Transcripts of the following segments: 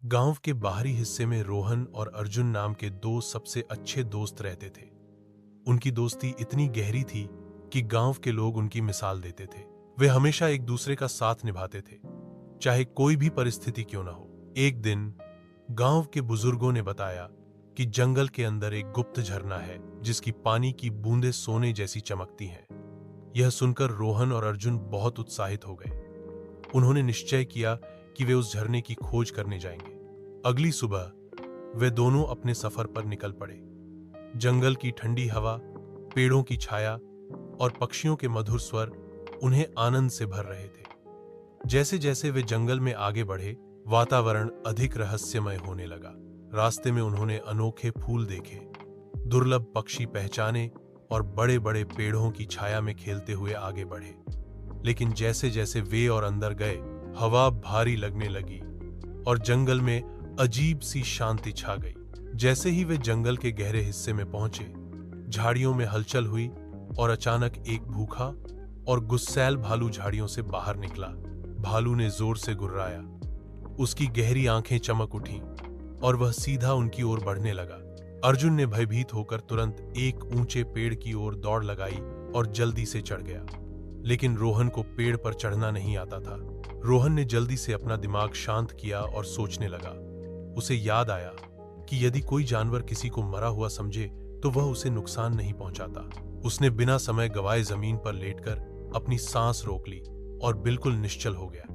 गांव के बाहरी हिस्से में रोहन और अर्जुन नाम के दो सबसे अच्छे दोस्त रहते थे। उनकी दोस्ती इतनी गहरी थी कि गांव के लोग उनकी मिसाल देते थे। वे हमेशा एक दूसरे का साथ निभाते थे, चाहे कोई भी परिस्थिति क्यों ना हो। एक दिन गांव के बुजुर्गों ने बताया कि जंगल के अंदर एक गुप्त झरना है जिसकी पानी की बूंदें सोने जैसी चमकती हैं। यह सुनकर रोहन और अर्जुन बहुत उत्साहित हो गए। उन्होंने निश्चय किया कि वे उस झरने की खोज करने जाएंगे। अगली सुबह वे दोनों अपने सफर पर निकल पड़े। जंगल की ठंडी हवा, पेड़ों की छाया और पक्षियों के मधुर स्वर उन्हें आनंद से भर रहे थे। जैसे जैसे वे जंगल में आगे बढ़े, वातावरण अधिक रहस्यमय होने लगा। रास्ते में उन्होंने अनोखे फूल देखे, दुर्लभ पक्षी पहचाने और बड़े बड़े पेड़ों की छाया में खेलते हुए आगे बढ़े। लेकिन जैसे जैसे वे और अंदर गए, हवा भारी लगने लगी और जंगल में अजीब सी शांति छा गई। जैसे ही वे जंगल के गहरे हिस्से में पहुंचे, झाड़ियों में हलचल हुई और अचानक एक भूखा और गुस्सैल भालू झाड़ियों से बाहर निकला। भालू ने जोर से गुर्राया, उसकी गहरी आंखें चमक उठीं और वह सीधा उनकी ओर बढ़ने लगा। अर्जुन ने भयभीत होकर तुरंत एक ऊंचे पेड़ की ओर दौड़ लगाई और जल्दी से चढ़ गया। लेकिन रोहन को पेड़ पर चढ़ना नहीं आता था। रोहन ने जल्दी से अपना दिमाग शांत किया और सोचने लगा। उसे याद आया कि यदि कोई जानवर किसी को मरा हुआ समझे तो वह उसे नुकसान नहीं पहुंचाता। उसने बिना समय गवाए जमीन पर लेटकर अपनी सांस रोक ली और बिल्कुल निश्चल हो गया।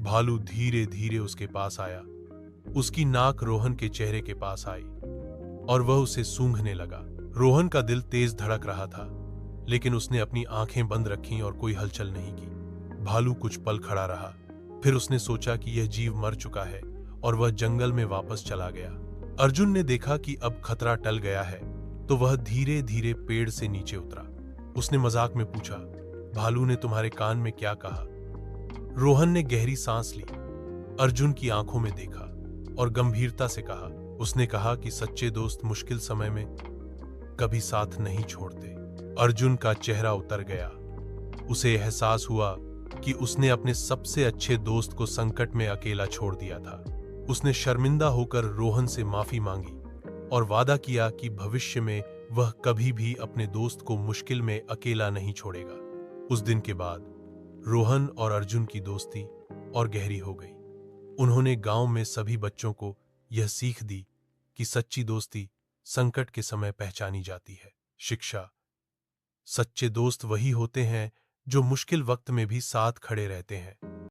भालू धीरे धीरे उसके पास आया। उसकी नाक रोहन के चेहरे के पास आई और वह उसे सूंघने लगा। रोहन का दिल तेज धड़क रहा था, लेकिन उसने अपनी आंखें बंद रखीं और कोई हलचल नहीं की। भालू कुछ पल खड़ा रहा, फिर उसने सोचा कि यह जीव मर चुका है और वह जंगल में वापस चला गया। अर्जुन ने देखा कि अब खतरा टल गया है, तो वह धीरे धीरे पेड़ से नीचे उतरा। उसने मजाक में पूछा, भालू ने तुम्हारे कान में क्या कहा? रोहन ने गहरी सांस ली, अर्जुन की आंखों में देखा और गंभीरता से कहा, उसने कहा कि सच्चे दोस्त मुश्किल समय में कभी साथ नहीं छोड़ते। अर्जुन का चेहरा उतर गया। उसे एहसास हुआ कि उसने अपने सबसे अच्छे दोस्त को संकट में अकेला छोड़ दिया था। उसने शर्मिंदा होकर रोहन से माफी मांगी और वादा किया कि भविष्य में वह कभी भी अपने दोस्त को मुश्किल में अकेला नहीं छोड़ेगा। उस दिन के बाद रोहन और अर्जुन की दोस्ती और गहरी हो गई। उन्होंने गांव में सभी बच्चों को यह सीख दी कि सच्ची दोस्ती संकट के समय पहचानी जाती है। शिक्षा: सच्चे दोस्त वही होते हैं जो मुश्किल वक्त में भी साथ खड़े रहते हैं।